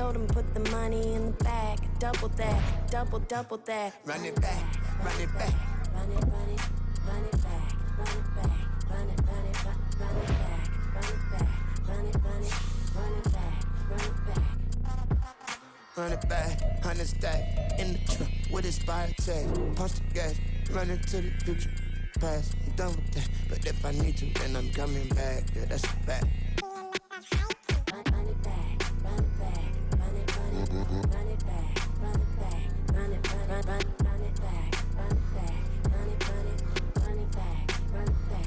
Told him put the money in the bag. Double that, double that. Run it back, run it back. Run it, run it, run it back. Run it back, run it, run it, run it back. Run it back, run it, run it, run it back. Run it back. Run it back, 100 stack in the truck with his fire tag. Punch the gas, running to the future, past. I'm done with that, but if I need to, then I'm coming back. Yeah, that's a fact. Run it back, run it back, run it, run it, run it back, run it back, run it, run it back, run it back, run it, run it, run it back, run it back.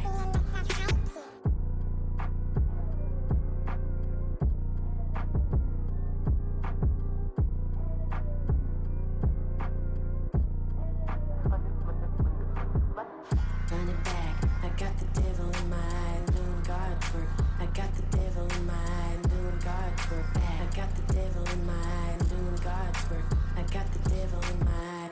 Run it back, I got the devil in my eye, doing God's work. I got the devil in my eye, doing God's work. I got the devil in my eye, doing God's work. I got the devil in my eye.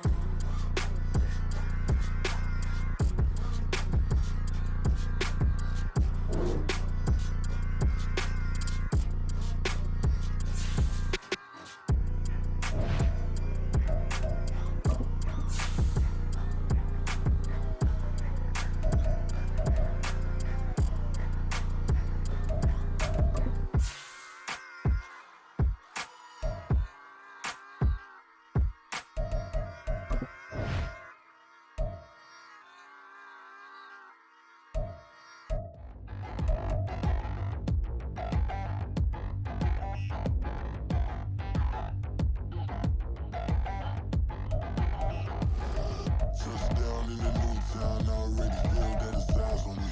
Touchdown in the new town, I already feel that it's eyes on me.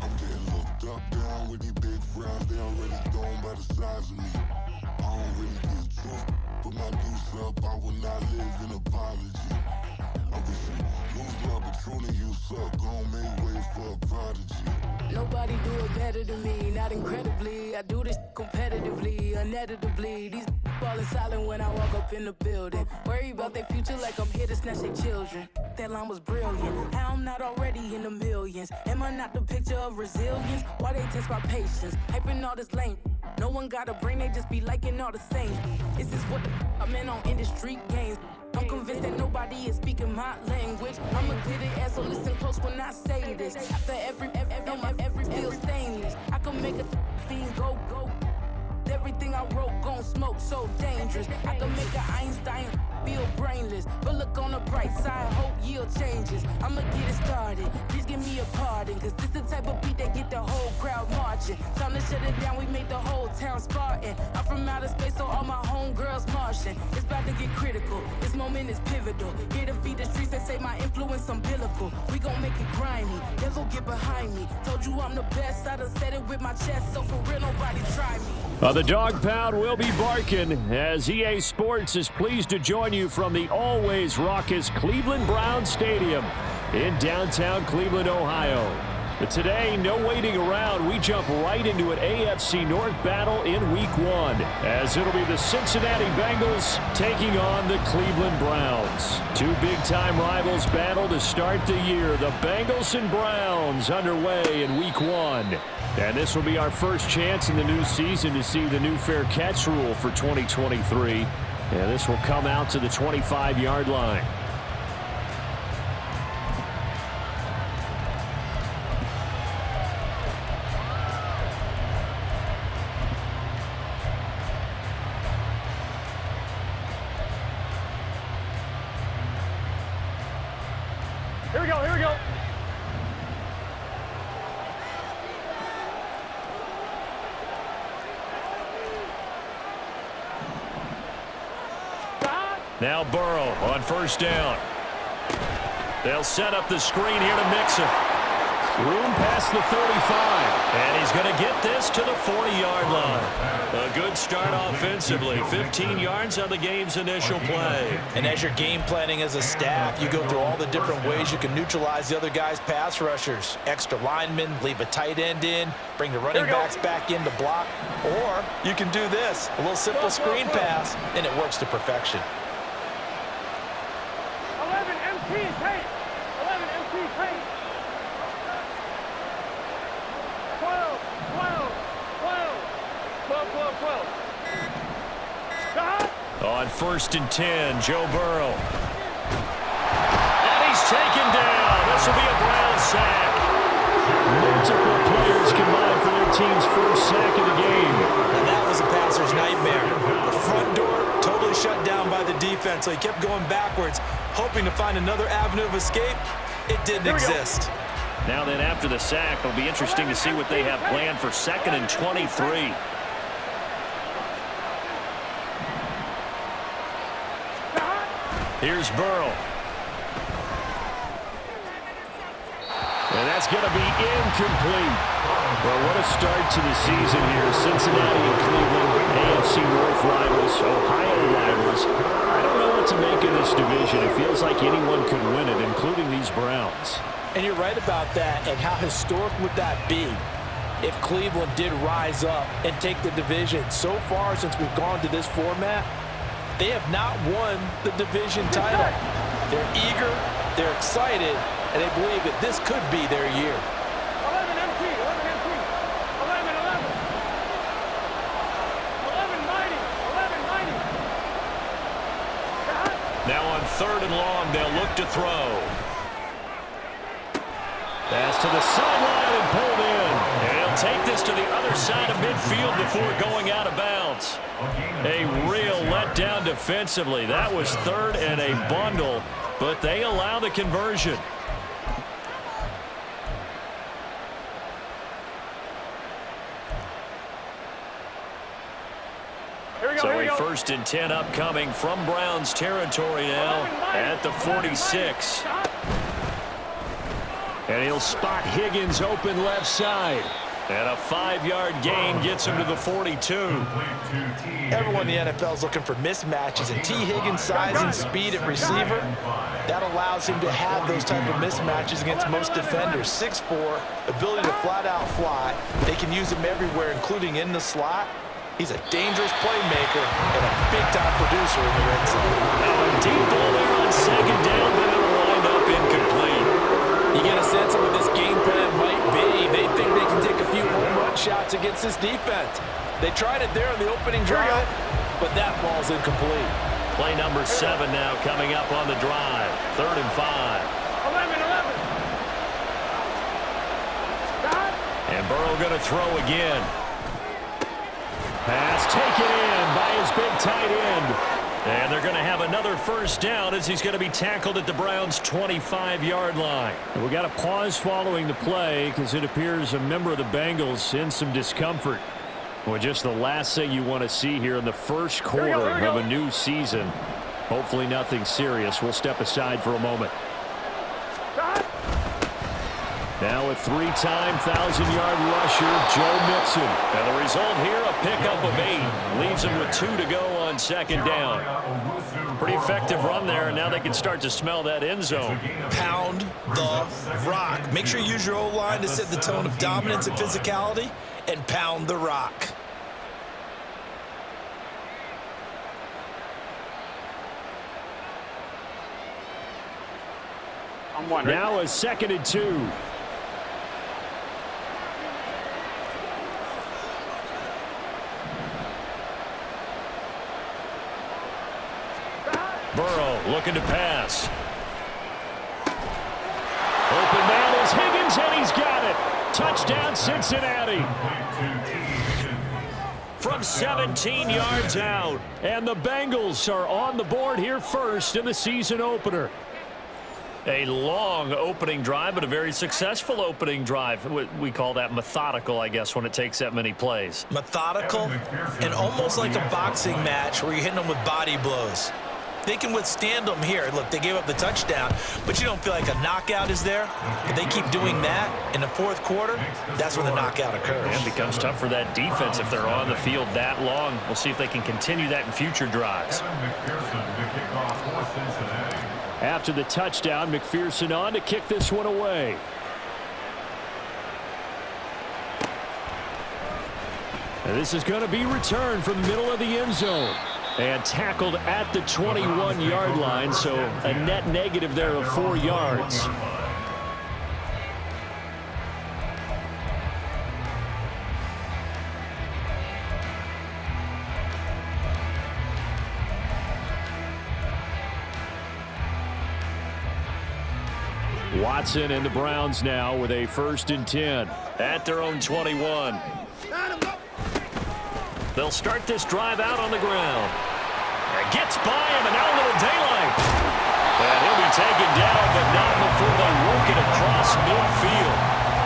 I'm getting looked up, down with these big frowns, they already thrown by the size of me. I don't really get truth, put my deuce up, I will not live in apology. I wish you lose love, but truly you suck, gon' make way for a prodigy. Nobody do it better than me, not incredibly. I do this competitively, uneditably. These falling silent when I walk up in the building. Worry about their future like I'm here to snatch their children. That line was brilliant. How I'm not already in the millions? Am I not the picture of resilience? Why they test my patience? Hyping all this lame. No one got a brain, they just be liking all the same. Is this what the I'm in on industry games? I'm convinced that nobody is speaking my language. I'm a good ass, so listen close when I say this. After every feel stainless, I can make a fiend go. Everything I wrote gon' smoke, so dangerous. I can make an Einstein feel brainless, but look on the bright side, hope yield changes. I'ma get it started, please give me a pardon, cause this the type of beat that get the whole crowd marching. Time to shut it down, we made the whole town Spartan. I'm from outer space, so all my homegirls Martian. It's about to get critical, this moment is pivotal. Here to feed the streets that say my influence umbilical. We gon' make it grimy, they'll go get behind me. Told you I'm the best, I done said it with my chest, so for real nobody try me. The Dog Pound will be barking as EA Sports is pleased to join you from the always raucous Cleveland Browns Stadium in downtown Cleveland, Ohio. But today, no waiting around. We jump right into an AFC North battle in Week 1, as it'll be the Cincinnati Bengals taking on the Cleveland Browns. Two big-time rivals battle to start the year. The Bengals and Browns underway in Week 1. And this will be our first chance in the new season to see the new fair catch rule for 2023. And this will come out to the 25-yard line. Here we go, here we go. Now Burrow on first down. They'll set up the screen here to Mixon. Room past the 35. And he's going to get this to the 40-yard line. A good start offensively. 15 yards on the game's initial play. And as you're game planning as a staff, you go through all the different ways you can neutralize the other guy's pass rushers. Extra linemen, leave a tight end in, bring the running backs back in to block. Or you can do this, a little simple screen pass, and it works to perfection. 11 MT paint. 11 MT paint. 12, 12, 12. 12, 12, 12. On 1st and 10, Joe Burrow. And he's taken down. This will be a Brown sack. Multiple players combined for their team's first sack of the game. And that was a passer's nightmare. The front door totally shut down by the defense, so he kept going backwards, hoping to find another avenue of escape. It didn't exist. Now then, after the sack, it'll be interesting to see what they have planned for 2nd and 23. Here's Burrow. And that's going to be incomplete. Well, what a start to the season here. Cincinnati and Cleveland, AFC North rivals, Ohio rivals. I don't know what to make of this division. It feels like anyone could win it, including these Browns. And you're right about that. And how historic would that be if Cleveland did rise up and take the division? So far, since we've gone to this format, they have not won the division title. They're eager, they're excited, and they believe that this could be their year. 11 MT, 11 MT, 11, 11. 11 mighty, 11 mighty. Now on 3rd and long, they'll look to throw. Pass to the sideline and pulled in. And he'll take this to the other side of midfield before going out of bounds. A real letdown defensively. That was 3rd and a bundle, but they allow the conversion. So a 1st and 10 upcoming from Browns territory now at the 46. And he'll spot Higgins open left side. And a 5-yard gain gets him to the 42. Everyone in the NFL is looking for mismatches, and T. Higgins' size and speed at receiver, that allows him to have those type of mismatches against most defenders. 6'4", ability to flat-out fly. They can use him everywhere, including in the slot. He's a dangerous playmaker and a big-time producer in the red zone. Now a deep ball there on 2nd down, but it'll wind up incomplete. You get a sense of what this game plan might be. They think they can take a few home run shots against this defense. They tried it there on the opening drive, but that ball's incomplete. Play number 7 now coming up on the drive. 3rd and 5. 11, 11. And Burrow going to throw again. Pass taken in by his big tight end. And they're going to have another 1st down as he's going to be tackled at the Browns' 25-yard line. We got a pause following the play because it appears a member of the Bengals in some discomfort. Well, just the last thing you want to see here in the first quarter of a new season. Hopefully nothing serious. We'll step aside for a moment. Now a 3-time 1,000-yard rusher, Joe Mixon. And the result here, a pickup of 8. Leaves him with 2 to go on 2nd down. Pretty effective run there, and now they can start to smell that end zone. Pound the rock. Make sure you use your O-line to set the tone of dominance and physicality, and pound the rock. Now a 2nd and 2. Burrow looking to pass. Open man is Higgins, and he's got it. Touchdown, Cincinnati. From 17 yards out. And the Bengals are on the board here first in the season opener. A long opening drive, but a very successful opening drive. We call that methodical, I guess, when it takes that many plays. Methodical and almost like a boxing match where you're hitting them with body blows. They can withstand them here. Look, they gave up the touchdown, but you don't feel like a knockout is there. But they keep doing that in the 4th quarter. That's when the knockout occurs. And it becomes tough for that defense if they're on the field that long. We'll see if they can continue that in future drives. After the touchdown, McPherson on to kick this one away. And this is going to be returned from the middle of the end zone. And tackled at the 21-yard line, so a net negative there of 4 yards. Watson and the Browns now with a 1st and 10 at their own 21. They'll start this drive out on the ground. It gets by him, and now a little daylight. And he'll be taken down, but not before they work it across midfield.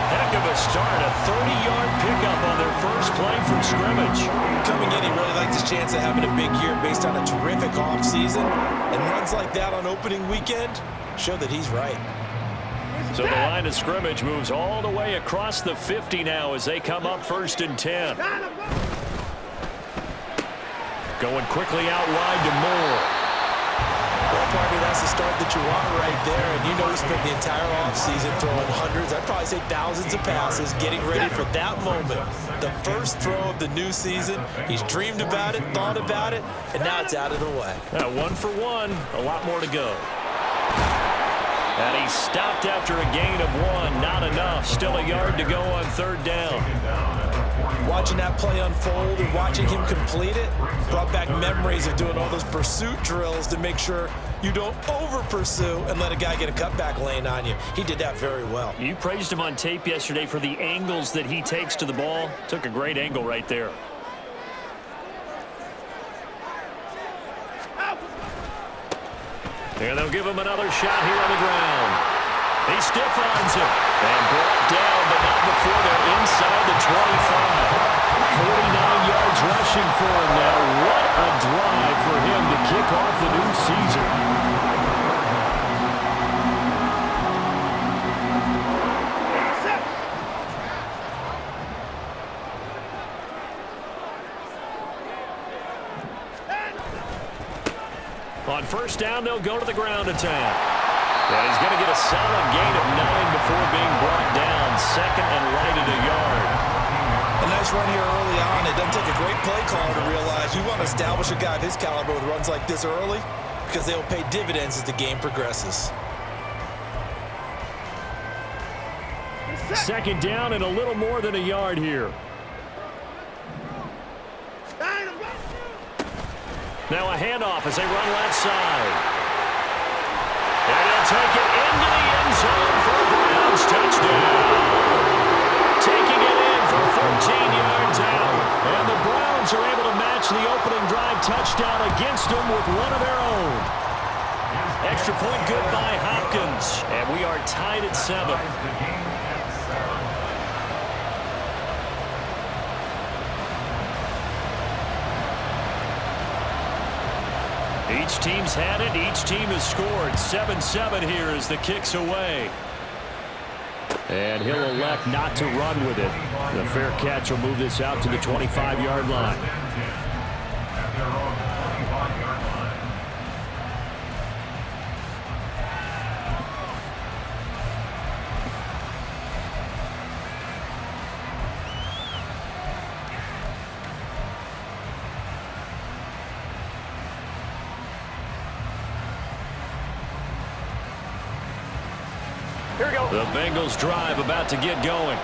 Heck of a start, a 30-yard pickup on their first play from scrimmage. Coming in, he really likes his chance of having a big year based on a terrific offseason. And runs like that on opening weekend show that he's right. So the line of scrimmage moves all the way across the 50 now as they come up 1st and 10. Going quickly out wide to Moore. Well, partner, that's the start that you want right there. And you know he spent the entire offseason throwing hundreds, I'd probably say thousands of passes, getting ready for that moment. The first throw of the new season. He's dreamed about it, thought about it, and now it's out of the way. 1 for 1, a lot more to go. And he stopped after a gain of 1. Not enough. Still a yard to go on 3rd down. Watching that play unfold and watching him complete it brought back memories of doing all those pursuit drills to make sure you don't over-pursue and let a guy get a cutback lane on you. He did that very well. You praised him on tape yesterday for the angles that he takes to the ball. Took a great angle right there. And they'll give him another shot here on the ground. He stiff arms him and brought down, but not before they're inside the 25. 49 yards rushing for him now. What a drive for him to kick off the new season. On 1st down, they'll go to the ground attack. And he's going to get a solid gain of 9 before being brought down. 2nd and right at a yard. A nice run here early on. It doesn't take a great play caller to realize you want to establish a guy of his caliber with runs like this early because they will pay dividends as the game progresses. 2nd down and a little more than a yard here. Now a handoff as they run left side. And he'll take it into the end zone for a Browns touchdown. Taking it in for 14 yards out. And the Browns are able to match the opening drive touchdown against them with one of their own. Extra point good by Hopkins. And we are tied at 7. Each team's had it. Each team has scored. 7-7 here as the kick's away. And he'll elect not to run with it. The fair catch will move this out to the 25-yard line. The Bengals drive about to get going.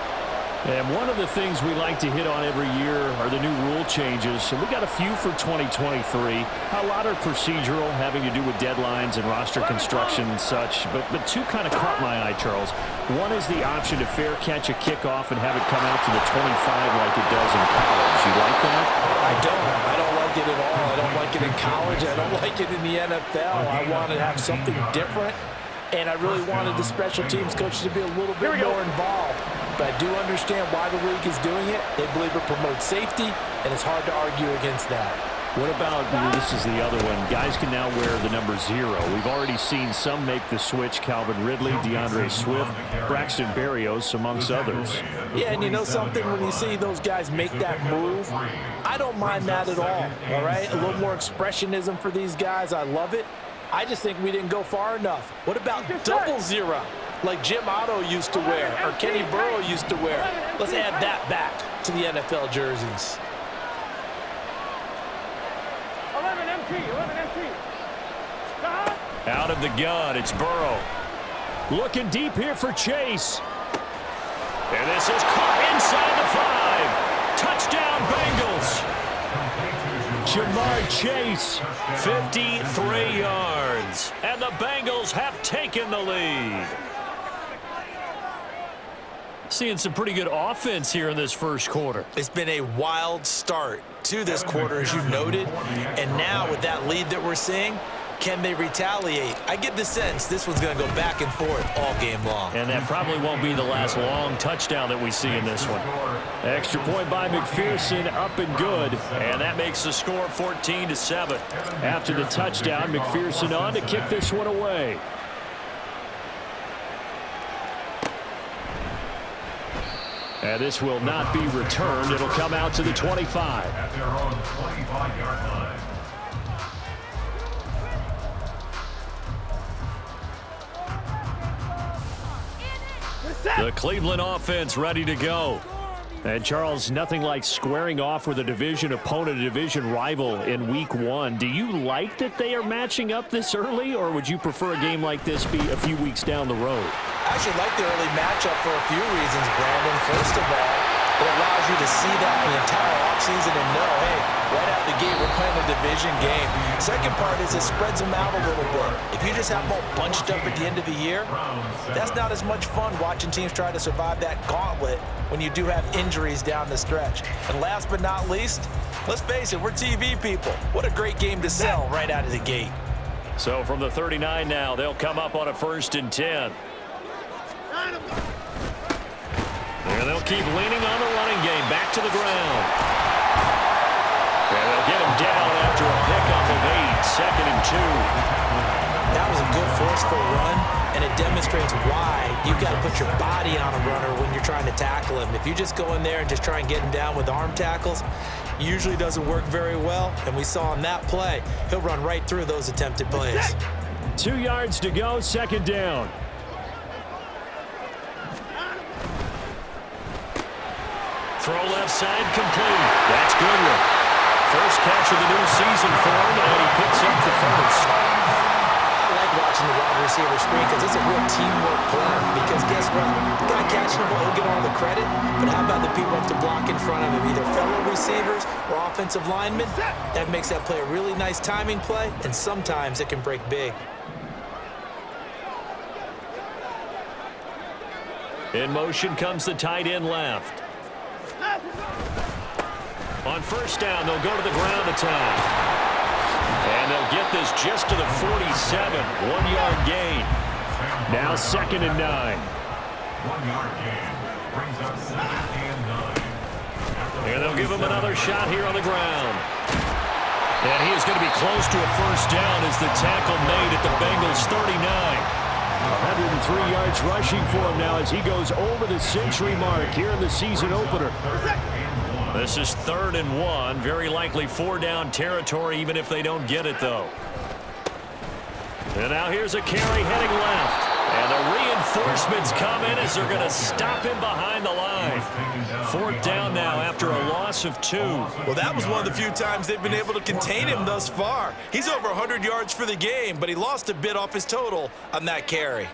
And one of the things we like to hit on every year are the new rule changes. And we got a few for 2023. A lot are procedural, having to do with deadlines and roster construction and such. But two kind of caught my eye, Charles. One is the option to fair catch a kickoff and have it come out to the 25 like it does in college. You like that? I don't like it at all. I don't like it in college. I don't like it in the NFL. I want to have something different. And I really wanted the special teams coaches to be a little bit more involved. But I do understand why the league is doing it. They believe it promotes safety, and it's hard to argue against that. What about, this is the other one, guys can now wear the number 0. We've already seen some make the switch, Calvin Ridley, DeAndre Swift, Braxton Berrios, amongst others. Yeah, and you know something, when you see those guys make that move, I don't mind that at all right? A little more expressionism for these guys, I love it. I just think we didn't go far enough. What about double 0, like Jim Otto used to wear or Kenny Burrow used to wear? Let's add that back to the NFL jerseys. 11 MT. Out of the gun, it's Burrow. Looking deep here for Chase. And this is caught inside the 5. Touchdown, Bengals. Jamar Chase, 53 yards. And the Bengals have taken the lead. Seeing some pretty good offense here in this first quarter. It's been a wild start to this quarter, as you noted. And now with that lead that we're seeing, can they retaliate? I get the sense this one's going to go back and forth all game long. And that probably won't be the last long touchdown that we see in this one. Extra point by McPherson, up and good. And that makes the score 14-7. After the touchdown, McPherson on to kick this one away. And this will not be returned. It'll come out to the 25. At their own 25-yard line. The Cleveland offense ready to go. And Charles, nothing like squaring off with a division opponent, a division rival in week 1. Do you like that they are matching up this early, or would you prefer a game like this be a few weeks down the road? I actually like the early matchup for a few reasons, Brandon. First of all, it allows you to see that the entire offseason and know, hey, right out the gate, we're playing a division game. Second part is it spreads them out a little bit. If you just have them all bunched up at the end of the year, that's not as much fun watching teams try to survive that gauntlet when you do have injuries down the stretch. And last but not least, let's face it, we're TV people. What a great game to sell right out of the gate. So from the 39 now, they'll come up on a 1st and 10. And they'll keep leaning on the running game. Back to the ground. And they'll get him down after a pickup of 8. 2nd and 2. That was a good forceful run, and it demonstrates why you've got to put your body on a runner when you're trying to tackle him. If you just go in there and just try and get him down with arm tackles, usually doesn't work very well. And we saw on that play, he'll run right through those attempted plays. 2 yards to go, 2nd down. Throw left side complete. That's Goodwin. First catch of the new season for him, and he picks up the first. I like watching the wide receiver screen because it's a real teamwork play. Because guess what? The guy catching the ball, he'll get all the credit. But how about the people who have to block in front of him, either fellow receivers or offensive linemen? That makes that play a really nice timing play, and sometimes it can break big. In motion comes the tight end left. On 1st down, they'll go to the ground attack. And they'll get this just to the 47. 1-yard gain. Now 2nd and 9. 1-yard gain brings up 2nd and 9. And they'll give him another shot here on the ground. And he is going to be close to a 1st down as the tackle made at the Bengals 39. 103 yards rushing for him now as he goes over the century mark here in the season opener. This is 3rd and 1. Very likely 4-down territory, even if they don't get it, though. And now here's a carry heading left. And the reinforcements come in as they're going to stop him behind the line. 4th down now after a loss of 2. Well, that was one of the few times they've been able to contain him thus far. He's over 100 yards for the game, but he lost a bit off his total on that carry.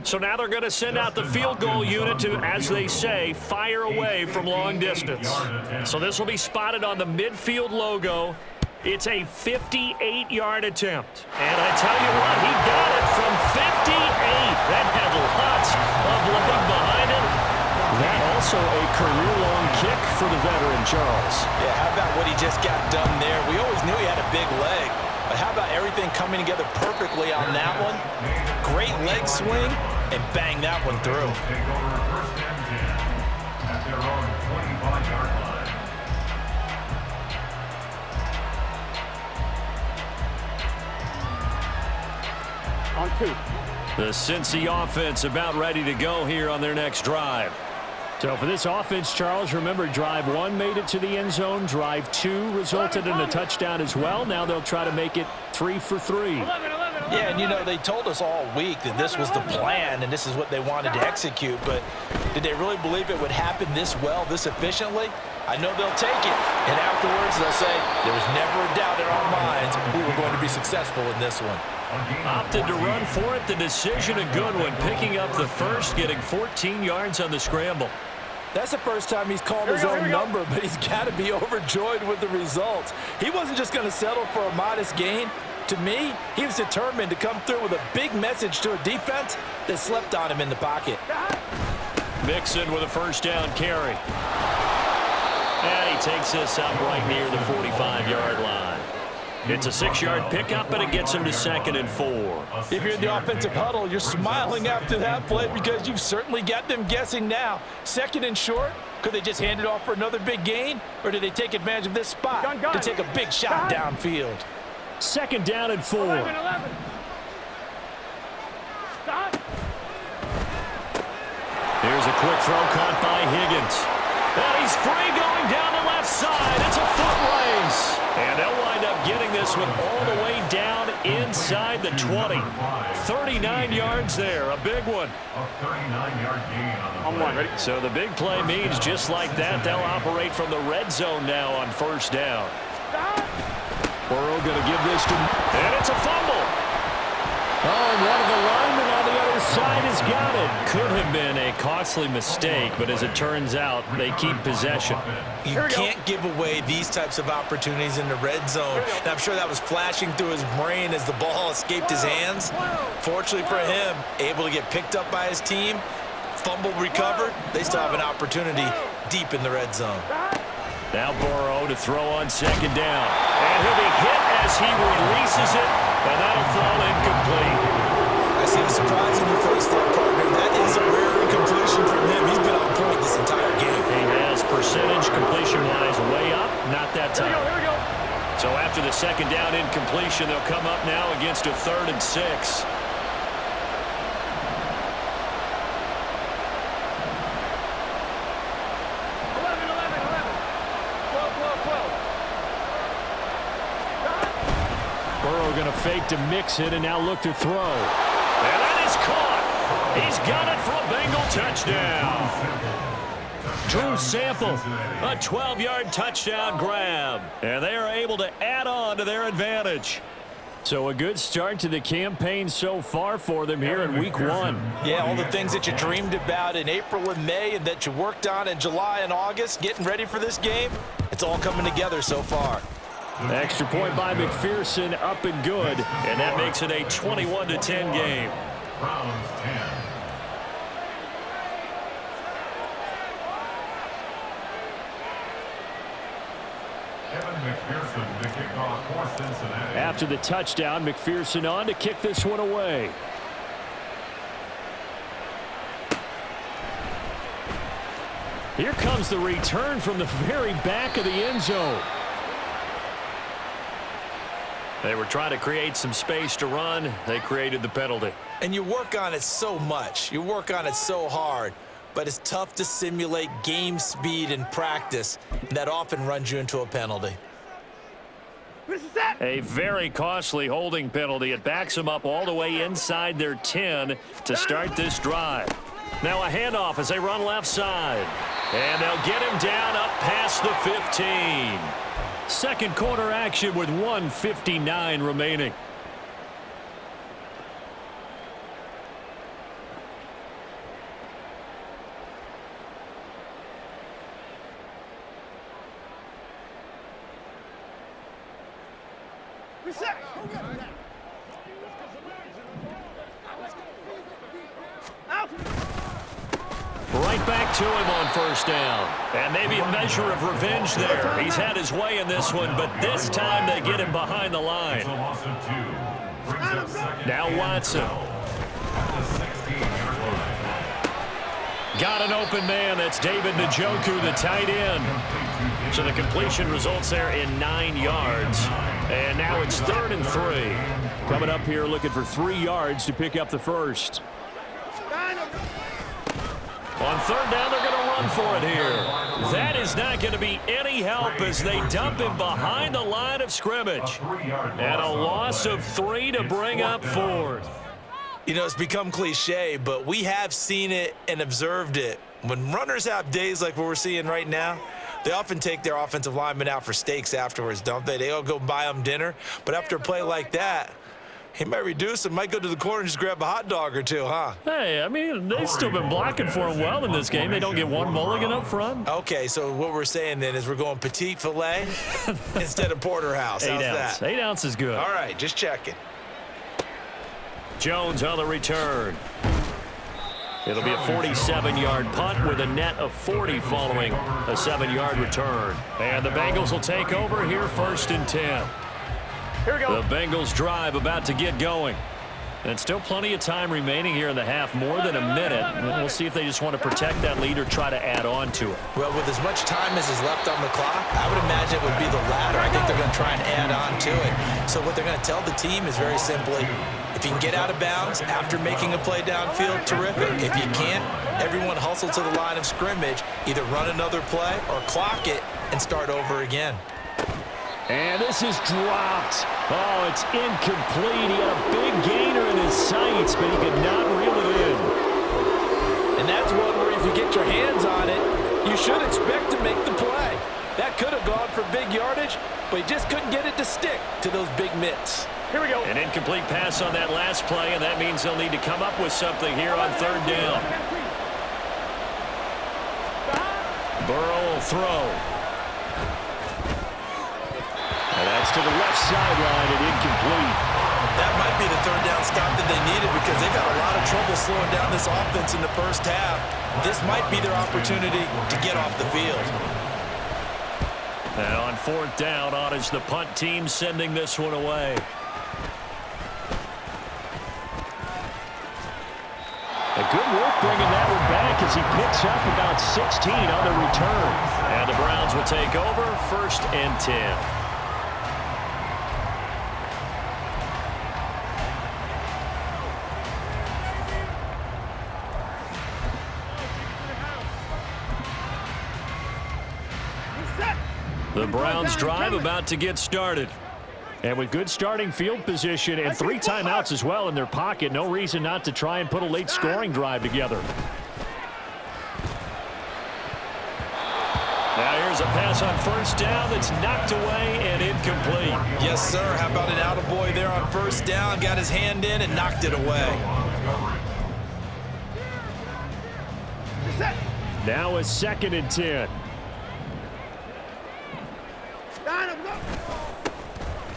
So now they're going to send out the field goal unit to, as they say, fire away from long distance. So this will be spotted on the midfield logo. It's a 58-yard attempt. And I tell you what, he got it from 58. That had lots of leg behind it. That also a career-long kick for the veteran, Charles. Yeah, how about what he just got done there? We always knew he had a big leg. But how about everything coming together perfectly on that one? Great leg swing, and bang that one through. Take over 1st and 10 at their own 25-yard line. On 2. The Cincy offense about ready to go here on their next drive. So for this offense, Charles, remember drive 1 made it to the end zone. Drive 2 resulted in a touchdown as well. Now they'll try to make it 3 for 3. Yeah, and you know, they told us all week that this was the plan and this is what they wanted to execute, but did they really believe it would happen this well, this efficiently? I know they'll take it, and afterwards they'll say, there was never a doubt in our minds we were going to be successful in this one. Opted to run for it. The decision a good one, picking up the first, getting 14 yards on the scramble. That's the first time he's called his own number, but he's got to be overjoyed with the results. He wasn't just going to settle for a modest gain. To me, he was determined to come through with a big message to a defense that slept on him in the pocket. Mixon with a first down carry. And he takes this up right near the 45-yard line. It's a 6-yard pickup, and it gets him to 2nd and 4. If you're in the offensive huddle, you're smiling after that play because you've certainly got them guessing now. 2nd and short, could they just hand it off for another big gain? Or did they take advantage of this spot to take a big shot downfield? 2nd down and 4. 11. Stop. Here's a quick throw caught by Higgins. And he's free going down the left side. It's a foot race. And they'll wind up getting this one all the way down inside the 20. 39 yards there, a big one. A 39-yard gain on the play. Ready? So the big play means just like that, they'll operate from the red zone now on first down. Burrow going to give this to, and it's a fumble. Oh, and one of the linemen on the other side has got it. Could have been a costly mistake, but as it turns out, they keep possession. You can't give away these types of opportunities in the red zone. And I'm sure that was flashing through his brain as the ball escaped his hands. Fortunately for him, able to get picked up by his team, fumble recovered. They still have an opportunity deep in the red zone. Now Burrow to throw on 2nd down. And he'll be hit as he releases it, and that'll fall incomplete. I see the surprise in your face there, partner. That is a rare incompletion from him. He's been on point this entire game. He has percentage completion-wise way up, not that time. Here we go. So after the 2nd down incompletion, they'll come up now against a 3rd and 6. Going to fake to Mixon and now look to throw. And that is caught. He's got it for a Bengal touchdown. Drew Sample, a 12-yard touchdown grab. And they are able to add on to their advantage. So a good start to the campaign so far for them here in week 1. Yeah, all the things that you dreamed about in April and May and that you worked on in July and August, getting ready for this game, it's all coming together so far. Extra point by McPherson, up and good, and that makes it a 21-10 game. Browns 10. Kevin McPherson, the kickoff for Cincinnati. After the touchdown, McPherson on to kick this one away. Here comes the return from the very back of the end zone. They were trying to create some space to run. They created the penalty. And you work on it so much. You work on it so hard. But it's tough to simulate game speed in practice. That often runs you into a penalty. A very costly holding penalty. It backs them up all the way inside their 10 to start this drive. Now a handoff as they run left side. And they'll get him down up past the 15. Second quarter action with 1:59 remaining. Right back to him on first down. And maybe a measure of revenge there. He's had his way in this one, but this time they get him behind the line. Now Watson. Got an open man. That's David Njoku, the tight end. So the completion results there in 9 yards. And now it's 3rd and 3. Coming up here looking for 3 yards to pick up the first. On 3rd down, they're going to run for it here. That is not going to be any help as they dump him behind the line of scrimmage. And a loss of 3 to bring up 4th. You know, it's become cliche, but we have seen it and observed it. When runners have days like what we're seeing right now, they often take their offensive linemen out for steaks afterwards, don't they? They all go buy them dinner. But after a play like that, He might reduce and might go to the corner and just grab a hot dog or two, huh? Hey, I mean, they've still been blocking for him well in this game. They don't get one mulligan up front. Okay, so what we're saying then is we're going petite filet instead of porterhouse. How's 8 ounce. that? 8 ounce is good. All right, just checking. Jones on the return. It'll be a 47-yard punt with a net of 40 following a 7-yard return. And the Bengals will take over here, 1st and 10. Here we go. The Bengals drive about to get going. And still plenty of time remaining here in the half, more than a minute. We'll see if they just want to protect that lead or try to add on to it. Well, with as much time as is left on the clock, I would imagine it would be the latter. I think they're going to try and add on to it. So what they're going to tell the team is very simply, if you can get out of bounds after making a play downfield, terrific. If you can't, everyone hustle to the line of scrimmage, either run another play or clock it and start over again. And this is dropped. Oh, it's incomplete. He had a big gainer in his sights, but he could not reel it in. And that's one where if you get your hands on it, you should expect to make the play. That could have gone for big yardage, but he just couldn't get it to stick to those big mitts. Here we go. An incomplete pass on that last play, and that means they'll need to come up with something here on 3rd down. Burrow will throw. And that's to the left sideline and incomplete. That might be the 3rd down stop that they needed because they've had a lot of trouble slowing down this offense in the first half. This might be their opportunity to get off the field. And on 4th down, on is the punt team sending this one away. A good work bringing that one back as he picks up about 16 on the return. And the Browns will take over, 1st and 10. The Browns drive about to get started. And with good starting field position and 3 timeouts as well in their pocket, no reason not to try and put a late scoring drive together. Now here's a pass on 1st down that's knocked away and incomplete. Yes, sir. How about an attaboy there on 1st down? Got his hand in and knocked it away. Now a 2nd and 10.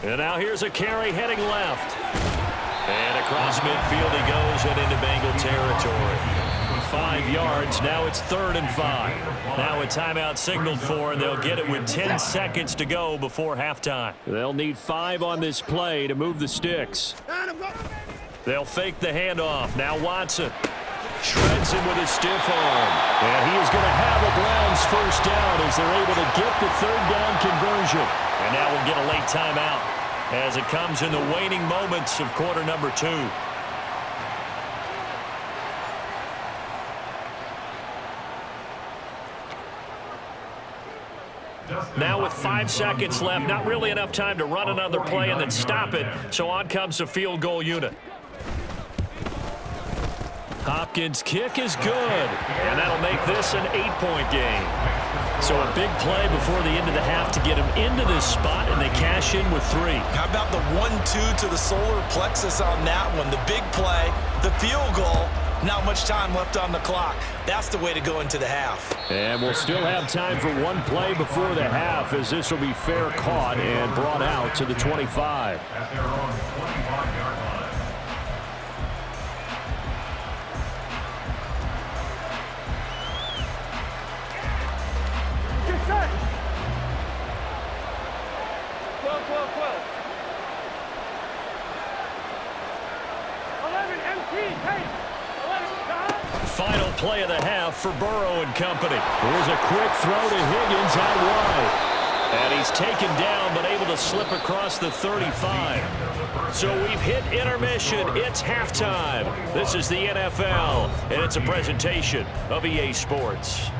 And now here's a carry heading left. And across midfield he goes and into Bengal territory. 5 yards. Now it's 3rd and 5. Now a timeout signaled for, and they'll get it with 10 seconds to go before halftime. They'll need 5 on this play to move the sticks. They'll fake the handoff. Now Watson shreds him with a stiff arm. And he is going to have a Browns 1st down as they're able to get the 3rd down conversion. And now we'll get a late timeout as it comes in the waning moments of quarter number 2. Now with 5 seconds left, not really enough time to run another play and then stop it. So on comes the field goal unit. Hopkins' kick is good, and that'll make this an 8-point game. So a big play before the end of the half to get him into this spot, and they cash in with 3. How about the 1-2 to the solar plexus on that one? The big play, the field goal, not much time left on the clock. That's the way to go into the half. And we'll still have time for one play before the half, as this will be fair caught and brought out to the 25. At their own 25-yard line. Get set. 12, 12, 12. 11, MT, take. 11, stop. Final play of the half for Burrow and company. Here's a quick throw to Higgins out wide. And he's taken down but able to slip across the 35. So we've hit intermission. It's halftime. This is the NFL, and it's a presentation of EA Sports.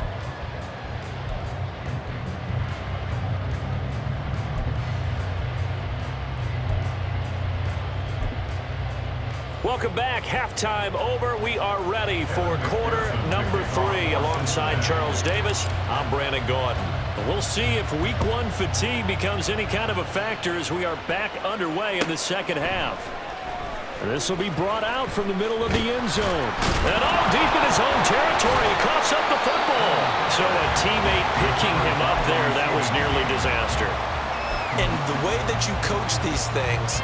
Welcome back. Halftime over. We are ready for quarter number 3. Alongside Charles Davis, I'm Brandon Gordon. We'll see if week 1 fatigue becomes any kind of a factor as we are back underway in the second half. This will be brought out from the middle of the end zone. And deep in his own territory, he coughs up the football. So a teammate picking him up there, that was nearly disaster. And the way that you coach these things,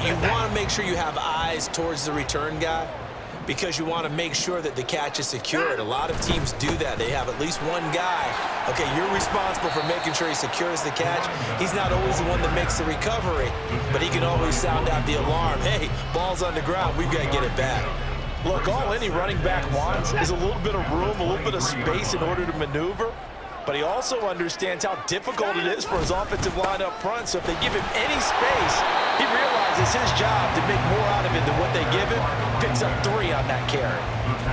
you want to make sure you have eyes towards the return guy because you want to make sure that the catch is secured. A lot of teams do that. They have at least one guy. Okay, you're responsible for making sure he secures the catch. He's not always the one that makes the recovery, but he can always sound out the alarm. Hey, ball's on the ground. We've got to get it back. Look, all any running back wants is a little bit of room, a little bit of space in order to maneuver. But he also understands how difficult it is for his offensive line up front. So if they give him any space, he realizes his job to make more out of it than what they give him. Picks up 3 on that carry.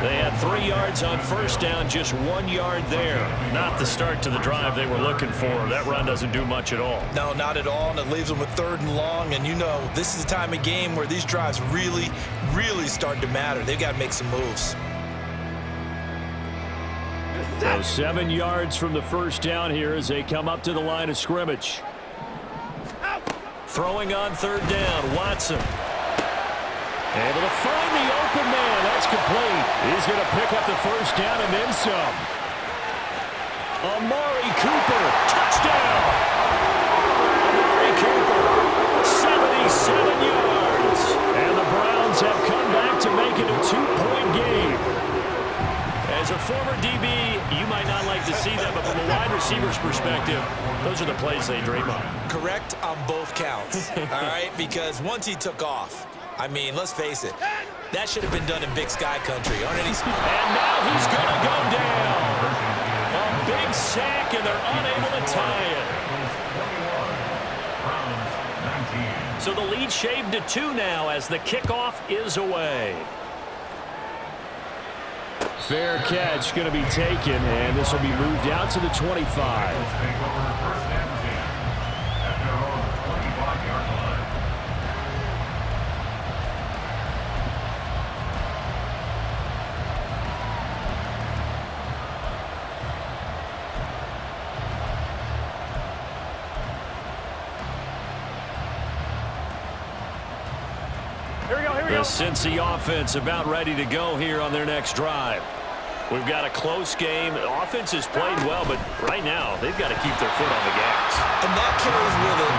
They had 3 yards on first down, just 1 yard there. Not the start to the drive they were looking for. That run doesn't do much at all. No, not at all, and it leaves them with 3rd and long. And you know, this is the time of game where these drives really, really start to matter. They've got to make some moves. So 7 yards from the first down here as they come up to the line of scrimmage. Throwing on 3rd down, Watson. Able to find the open man. That's complete. He's going to pick up the first down and then some. Amari Cooper, touchdown. Amari Cooper, 77 yards. And the Browns have come back to make it a 2-point game. As a former DB, you might not like to see that, but from a wide receiver's perspective, those are the plays they dream of. Correct on both counts, all right? Because once he took off, I mean, let's face it, that should have been done in Big Sky country. And now he's going to go down. A big sack, and they're unable to tie it. So the lead shaved to 2 now as the kickoff is away. Fair catch going to be taken, and this will be moved out to the 25. The Cincy offense about ready to go here on their next drive. We've got a close game. The offense is playing well, but right now they've got to keep their foot on the gas. And that carries with it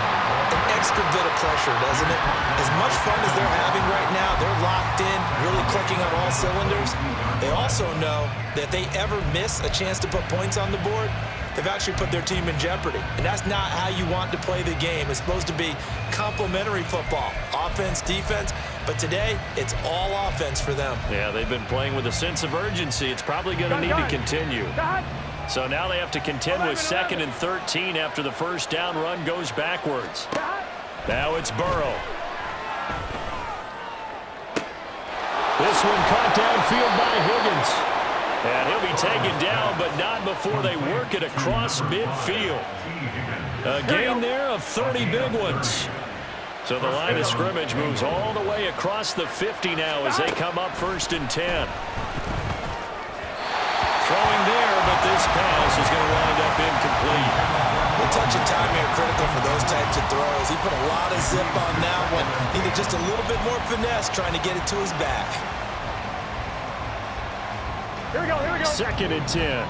an extra bit of pressure, doesn't it? As much fun as they're having right now, they're locked in, really clicking on all cylinders. They also know that if they ever miss a chance to put points on the board, they've actually put their team in jeopardy. And that's not how you want to play the game. It's supposed to be complementary football, offense, defense. But today, it's all offense for them. Yeah, they've been playing with a sense of urgency. It's probably going to need to continue. So now they have to contend with 2nd and 13 after the first down run goes backwards. Now it's Burrow. This one caught downfield by Higgins. And he'll be taken down, but not before they work it across midfield. A gain there of 30 big ones. So the line of scrimmage moves all the way across the 50 now as they come up 1st and 10. Throwing there, but this pass is going to wind up incomplete. The touch and time here critical for those types of throws. He put a lot of zip on that one. Needed just a little bit more finesse trying to get it to his back. Here we go, here we go. 2nd and 10.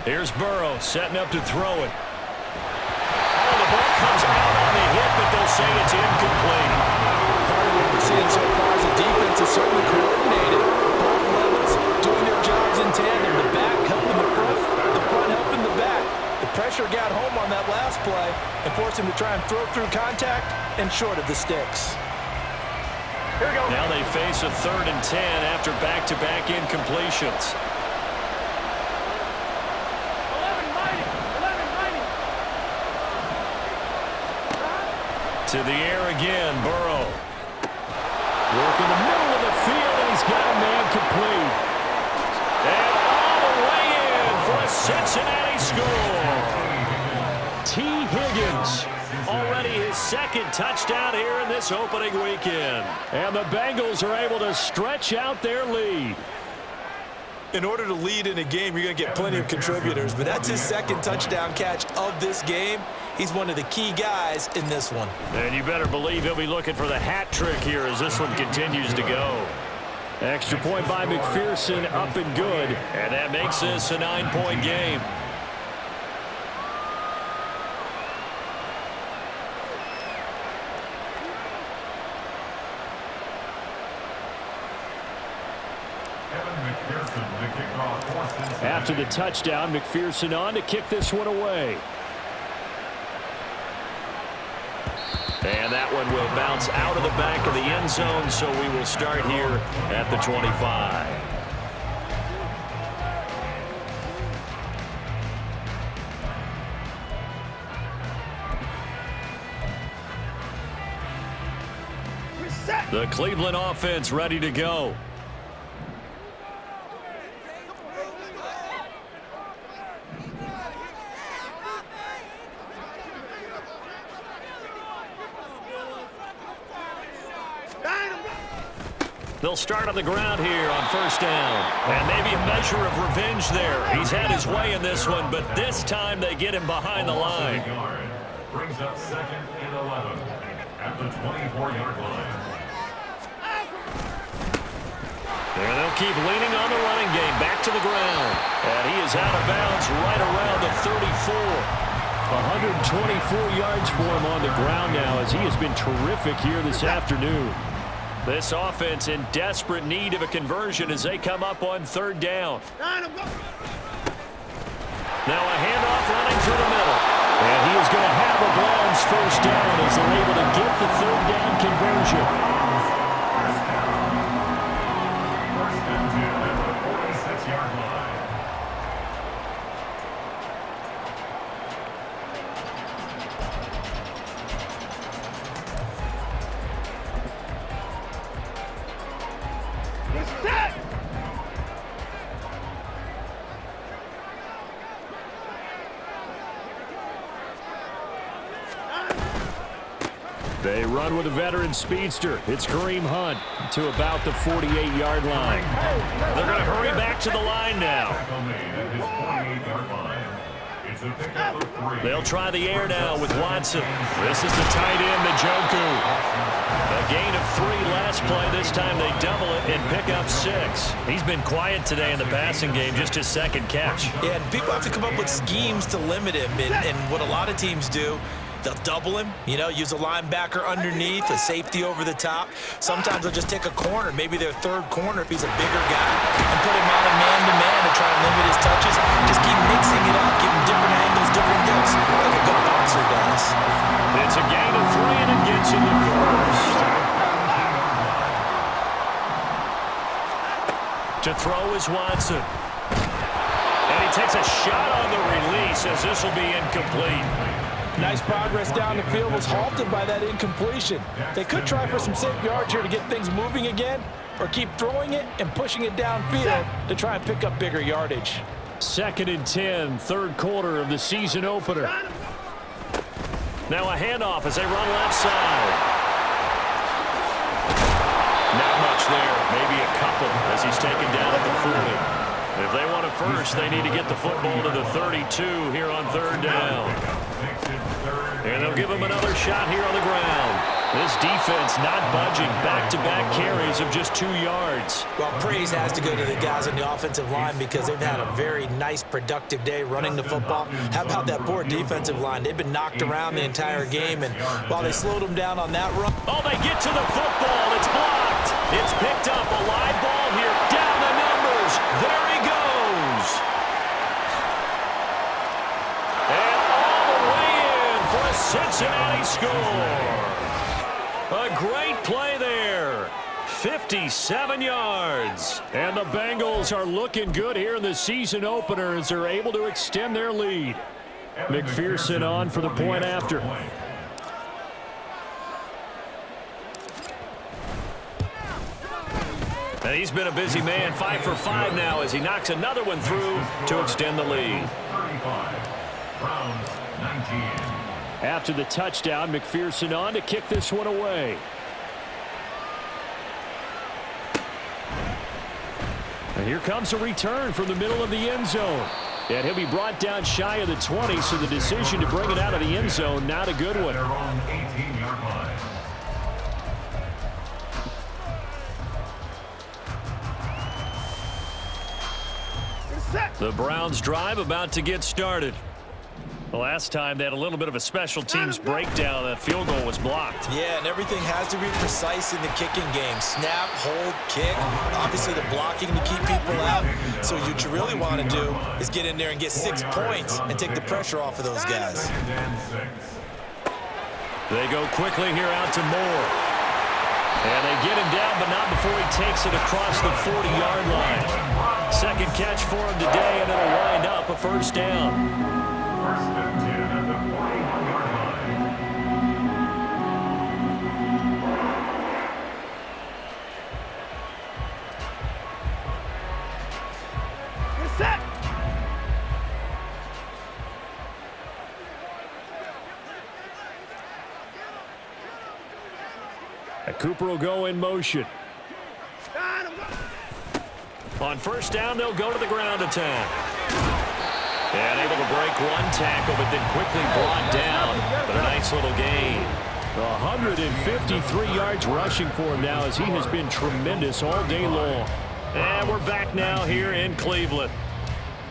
Here's Burrow setting up to throw it. Oh, the ball comes out on the hit, but they'll say it's incomplete. Part of what we're seeing so far is the defense is certainly coordinated. Both levels doing their jobs in tandem. The back helping the front helping the back. The pressure got home on that last play and forced him to try and throw through contact and short of the sticks. Here we go. Now they face a 3rd and 10 after back-to-back incompletions. To the air again, Burrow. Work in the middle of the field, and he's got a man complete. And all the way in for a Cincinnati score. T. Higgins, already his 2nd touchdown here in this opening weekend. And the Bengals are able to stretch out their lead. In order to lead in a game, you're going to get plenty of contributors, but that's his second touchdown catch of this game. He's one of the key guys in this one. And you better believe he'll be looking for the hat trick here as this one continues to go. Extra point by McPherson, up and good, and that makes this a 9-point game. After the touchdown, McPherson on to kick this one away. And that one will bounce out of the back of the end zone, so we will start here at the 25. The Cleveland offense ready to go. They'll start on the ground here on first down. And maybe a measure of revenge there. He's had his way in this one, but this time they get him behind the line. Brings up 2nd and 11 at the 24-yard line. And they'll keep leaning on the running game. Back to the ground. And he is out of bounds right around the 34. 124 yards for him on the ground now as he has been terrific here this afternoon. This offense in desperate need of a conversion as they come up on third down. Now a handoff running through the middle. And he is going to have the Browns first down as they're able to get the third down conversion. First and 10 at the 46-yard line. They run with a veteran speedster. It's Kareem Hunt to about the 48-yard line. They're going to hurry back to the line now. They'll try the air now with Watson. This is the tight end, Njoku. A gain of 3 last play. This time they double it and pick up 6. He's been quiet today in the passing game, just his second catch. Yeah, and people have to come up with schemes to limit him, and what a lot of teams do, they'll double him, use a linebacker underneath, a safety over the top. Sometimes they'll just take a corner, maybe their third corner if he's a bigger guy, and put him on a man-to-man to try and limit his touches. Just keep mixing it up, give him different angles, different looks, like a good boxer does. It's a gain of 3, and it gets him the first. To throw is Watson. And he takes a shot on the release as this will be incomplete. Nice progress down the field, was halted by that incompletion. They could try for some safe yards here to get things moving again, or keep throwing it and pushing it downfield to try and pick up bigger yardage. 2nd and 10, third quarter of the season opener. Now a handoff as they run left side. Not much there, maybe a couple as he's taken down at the 40. If they want a first, they need to get the football to the 32 here on third down. And they'll give him another shot here on the ground. This defense not budging. Back-to-back carries of just 2 yards. Well, praise has to go to the guys on the offensive line because they've had a very nice, productive day running the football. How about that poor defensive line? They've been knocked around the entire game, and while they slowed them down on that run. Oh, they get to the football. It's blocked. It's picked up. A live ball here. Down the numbers. There he goes. And all the way in for a Cincinnati score. A great play there. 57 yards. And the Bengals are looking good here in the season opener as they're able to extend their lead. McPherson on for the point after. And he's been a busy man, 5 for 5 now as he knocks another one through to extend the lead. 35, Browns 19. After the touchdown, McPherson on to kick this one away. And here comes a return from the middle of the end zone. And he'll be brought down shy of the 20, so the decision to bring it out of the end zone, not a good one. Their own 18-yard line. The Browns drive about to get started. The last time they had a little bit of a special teams breakdown. That field goal was blocked. Yeah, and everything has to be precise in the kicking game. Snap, hold, kick. Obviously the blocking to keep people out. So what you really want to do is get in there and get 6 points and take the pressure off of those guys. They go quickly here out to Moore. And they get him down, but not before he takes it across the 40-yard line. Second catch for him today, and it'll wind up a first down. First and 10 at the 41-yard line. You're set. Cooper will go in motion. On first down, they'll go to the ground attack. And able to break one tackle, but then quickly brought down. But a nice little gain. 153 yards rushing for him now, as he has been tremendous all day long. And we're back now here in Cleveland.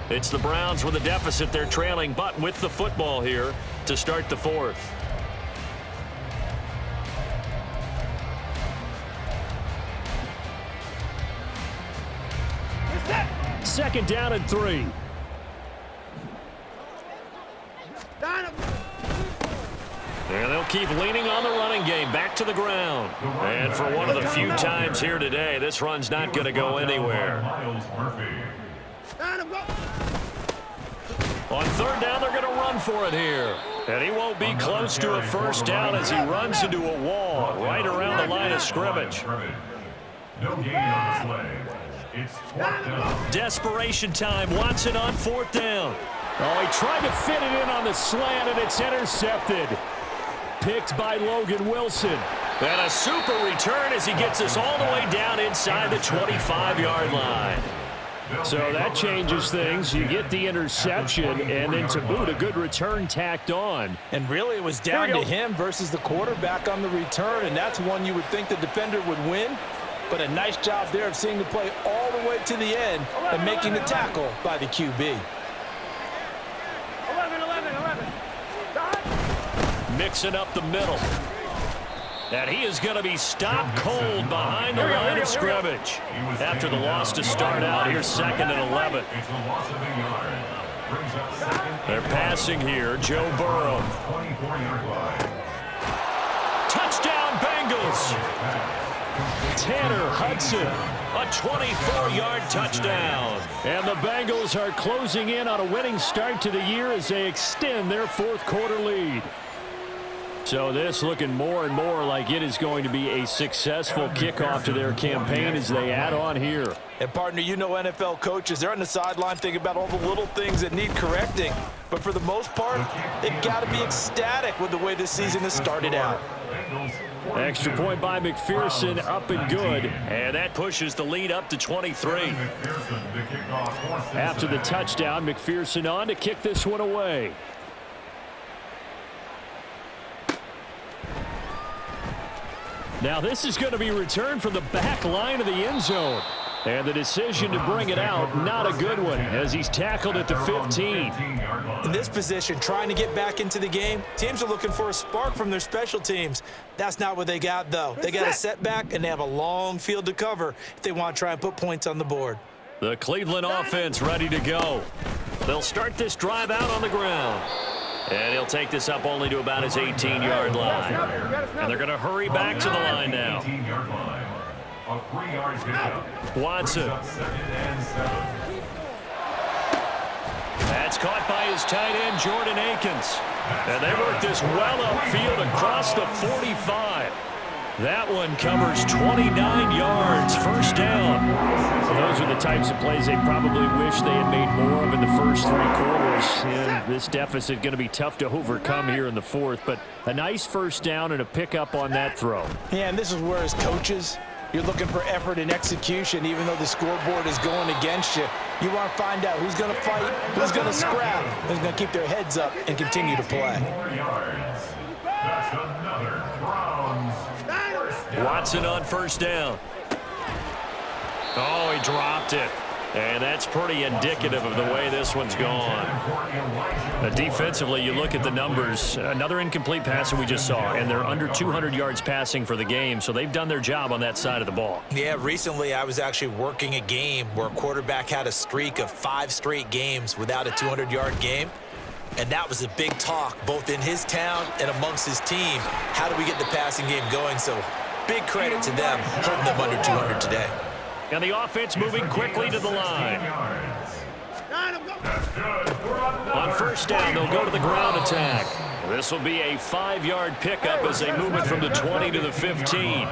It's the Browns with a deficit. They're trailing, but with the football here to start the fourth. Second down and 3. And they'll keep leaning on the running game. Back to the ground. And for one of the few times here today, this run's not going to go anywhere. On third down, they're going to run for it here. And he won't be close to a first down as he runs into a wall right around the line of scrimmage. No gain on the play. It's fourth down. Desperation time. Watson on fourth down. Oh, he tried to fit it in on the slant, and it's intercepted. Picked by Logan Wilson. And a super return as he gets us all the way down inside the 25-yard line. So that changes things. You get the interception, and then to boot, a good return tacked on. And really, it was down to him versus the quarterback on the return, and that's one you would think the defender would win. But a nice job there of seeing the play all the way to the end and making the tackle by the QB. 11. Mixing up the middle. And he is going to be stopped cold behind the line of scrimmage. After the loss to start out, here's second and 11. It's a loss of a yard. Brings up second. They're passing here. Joe Burrow. 24-yard line. Touchdown, Bengals. Tanner Hudson, a 24-yard touchdown. And the Bengals are closing in on a winning start to the year as they extend their fourth quarter lead. So this looking more and more like it is going to be a successful kickoff to their campaign as they add on here. And partner, you know NFL coaches, they're on the sideline thinking about all the little things that need correcting. But for the most part, they've got to be ecstatic with the way this season has started out. Extra point by McPherson, up and good. And that pushes the lead up to 23. After the touchdown, McPherson on to kick this one away. Now this is going to be returned from the back line of the end zone. And the decision to bring it out, not a good one, as he's tackled at the 15. In this position, trying to get back into the game, teams are looking for a spark from their special teams. That's not what they got, though. They got a setback, and they have a long field to cover if they want to try and put points on the board. The Cleveland offense ready to go. They'll start this drive out on the ground. And he'll take this up only to about his 18-yard line. And they're going to hurry back to the line now. 18-yard line. A 3-yard pickup. Watson. Second and 7. That's caught by his tight end, Jordan Akins. And they work this well upfield across the 45. That one covers 29 yards, first down. Those are the types of plays they probably wish they had made more of in the first 3 quarters. And this deficit going to be tough to overcome here in the fourth. But a nice first down and a pickup on that throw. Yeah, and this is where as coaches, You're looking for effort and execution, even though the scoreboard is going against you. You want to find out who's going to fight, who's going to scrap, who's going to keep their heads up and continue to play. 4 yards. That's another Browns. Watson on first down. Oh, he dropped it. And that's pretty indicative of the way this one's gone. Defensively, you look at the numbers. Another incomplete pass that we just saw, and they're under 200 yards passing for the game, so they've done their job on that side of the ball. Yeah, recently I was actually working a game where a quarterback had a streak of 5 straight games without a 200-yard game, and that was a big talk both in his town and amongst his team. How do we get the passing game going? So big credit to them holding them under 200 today. And the offense moving quickly to the line. That's good. On first down, they'll go to the ground attack. This will be a 5-yard pickup as they move it from the 20 to the 15.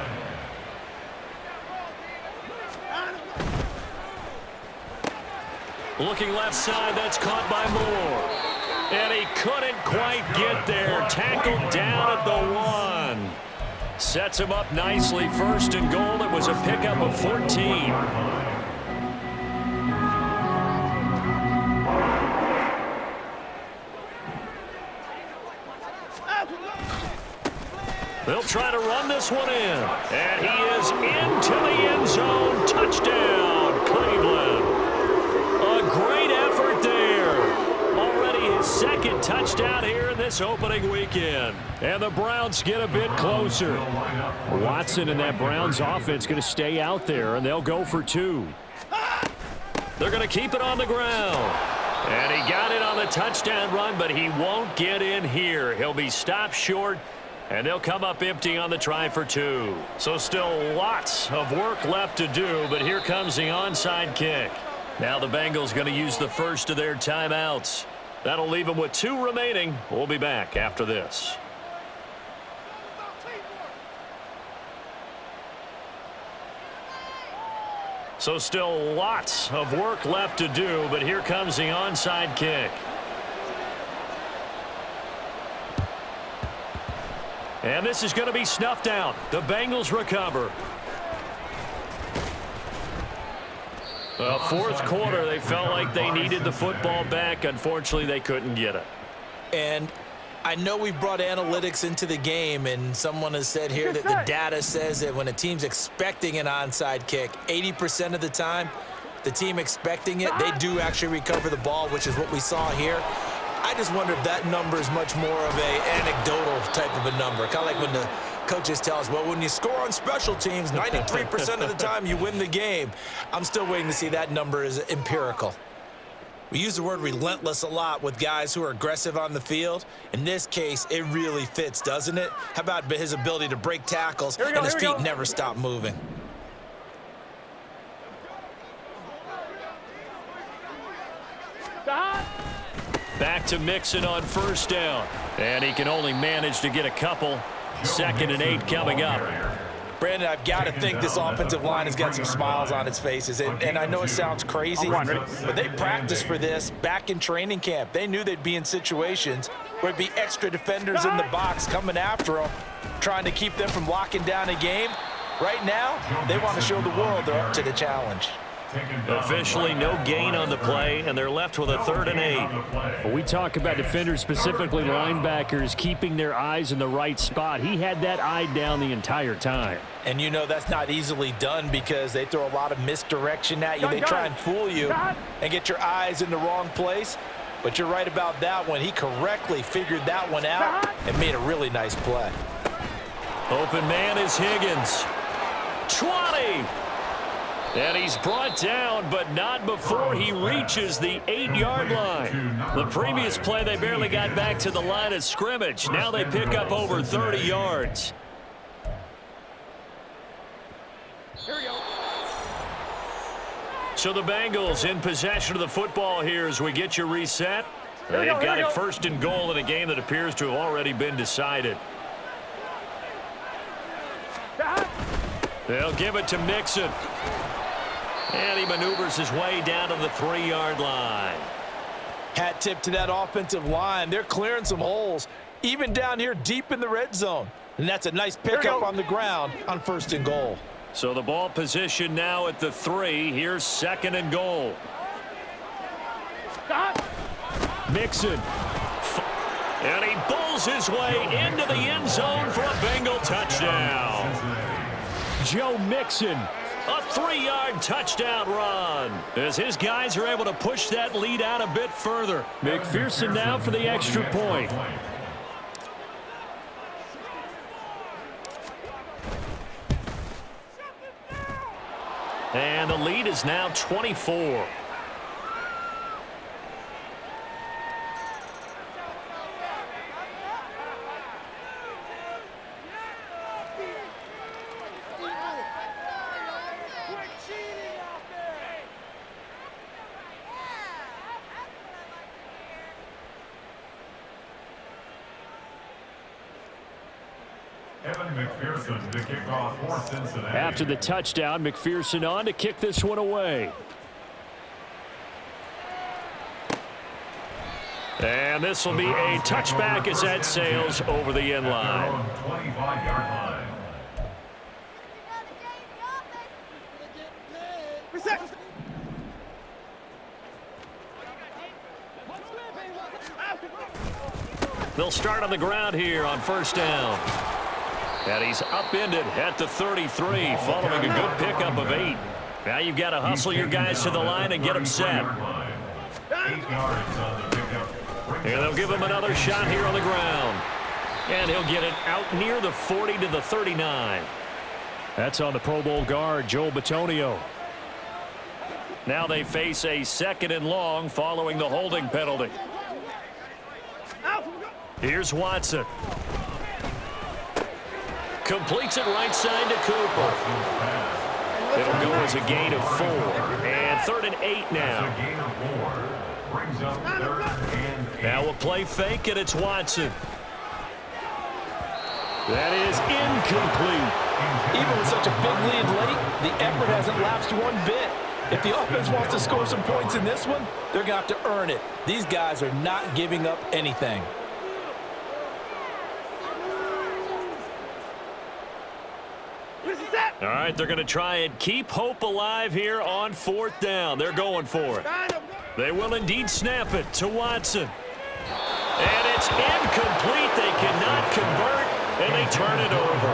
Looking left side, that's caught by Moore. And he couldn't quite get there. Tackled down at the 1. Sets him up nicely. First and goal. It was a pickup of 14. They'll try to run this one in. And he is into the end zone. Touchdown, Cleveland. A great effort there. Already his second touchdown here in this opening weekend. And the Browns get a bit closer. Watson and that Browns offense going to stay out there, and they'll go for 2. They're going to keep it on the ground. And he got it on the touchdown run, but he won't get in here. He'll be stopped short, and they'll come up empty on the try for 2. So still lots of work left to do, but here comes the onside kick. Now the Bengals going to use the first of their timeouts. That'll leave them with 2 remaining. We'll be back after this. So still lots of work left to do, but here comes the onside kick. And this is going to be snuffed out. The Bengals recover. Fourth quarter, they felt like they needed the football back. Unfortunately, they couldn't get it. And I know we brought analytics into the game, and someone has said here that the data says that when a team's expecting an onside kick, 80% of the time, the team expecting it, they do actually recover the ball, which is what we saw here. I just wonder if that number is much more of a anecdotal type of a number. Kind of like when the coaches tell us, well, when you score on special teams, 93% of the time you win the game. I'm still waiting to see that number is empirical. We use the word relentless a lot with guys who are aggressive on the field. In this case, it really fits, doesn't it? How about his ability to break tackles and his feet never stop moving? Back to Mixon on first down. And he can only manage to get a couple. 2nd and 8 coming up. Brandon, I've got to think this offensive line has got some smiles on its faces. And I know it sounds crazy, but they practiced for this back in training camp. They knew they'd be in situations where it'd be extra defenders in the box coming after them, trying to keep them from locking down a game. Right now, they want to show the world they're up to the challenge. Officially no gain on the play, and they're left with a 3rd and 8. We talk about defenders, specifically linebackers, keeping their eyes in the right spot. He had that eye down the entire time. And you know that's not easily done because they throw a lot of misdirection at you. They try and fool you and get your eyes in the wrong place. But you're right about that one. He correctly figured that one out and made a really nice play. Open man is Higgins. 20! And he's brought down, but not before he reaches the 8-yard line. The previous play, they barely got back to the line of scrimmage. Now they pick up over 30 yards. Here we go. So the Bengals in possession of the football here as we get you reset. They've got it 1st and goal in a game that appears to have already been decided. They'll give it to Mixon. And he maneuvers his way down to the 3-yard line. Hat tip to that offensive line. They're clearing some holes, even down here deep in the red zone. And that's a nice pickup on the ground on 1st and goal. So the ball position now at the 3. Here's 2nd and goal. Mixon. And he bowls his way into the end zone for a Bengal touchdown. Joe Mixon, a 3-yard touchdown run, as his guys are able to push that lead out a bit further. McPherson now for the extra point. And the lead is now 24. McPherson to kick off for Cincinnati. After the touchdown, McPherson on to kick this one away. And this will be a touchback as that sails over the end line. 25-yard line. They'll start on the ground here on 1st down. And he's upended at the 33, following a good pickup of 8. Now you've got to hustle your guys to the line and get them set. 8 yards on the pickup. And they'll give him another shot here on the ground. And he'll get it out near the 40 to the 39. That's on the Pro Bowl guard, Joel Bitonio. Now they face a 2nd and long following the holding penalty. Here's Watson. Completes it right side to Cooper. It'll go as a gain of 4. And 3rd and 8 now. Now a play fake, and it's Watson. That is incomplete. Even with such a big lead late, the effort hasn't lapsed one bit. If the offense wants to score some points in this one, they're going to have to earn it. These guys are not giving up anything. All right, they're going to try and keep hope alive here on 4th down. They're going for it. They will indeed snap it to Watson. And it's incomplete. They cannot convert, and they turn it over.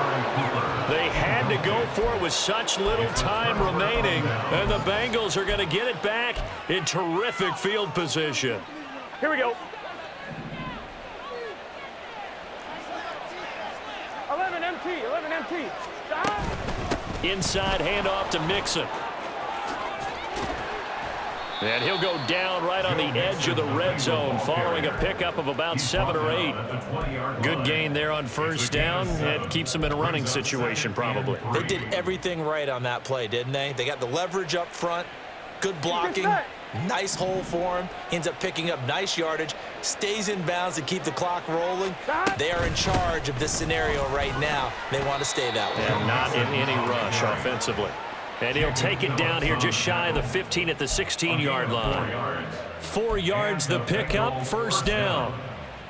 They had to go for it with such little time remaining, and the Bengals are going to get it back in terrific field position. Here we go. 11 MT. Stop. Inside handoff to Mixon. And he'll go down right on the edge of the red zone following a pickup of about 7 or 8. Good gain there on 1st down. It keeps them in a running situation probably. They did everything right on that play, didn't they? They got the leverage up front, good blocking, nice hole for him. Ends up picking up nice yardage, stays in bounds to keep the clock rolling. They are in charge of this scenario right now. They want to stay that way. And not in any rush offensively. And he'll take it down here just shy of the 15 at the 16-yard line. 4 yards the pickup, 1st down.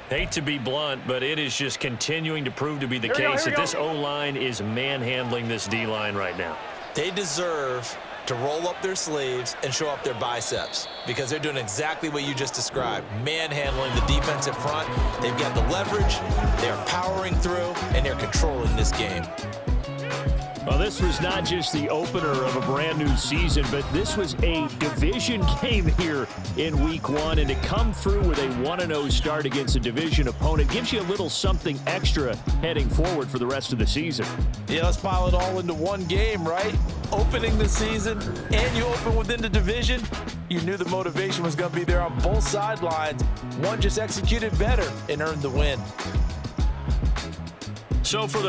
Hate to be blunt, but it is just continuing to prove to be the case that this O-line is manhandling this D-line right now. They deserve to roll up their sleeves and show up their biceps because they're doing exactly what you just described, manhandling the defensive front. They've got the leverage, they're powering through, and they're controlling this game. Well, this was not just the opener of a brand new season, but this was a division game here in week 1. And to come through with a 1-0 start against a division opponent gives you a little something extra heading forward for the rest of the season. Yeah, let's pile it all into one game, right? Opening the season, and you open within the division. You knew the motivation was going to be there on both sidelines. One just executed better and earned the win. So for the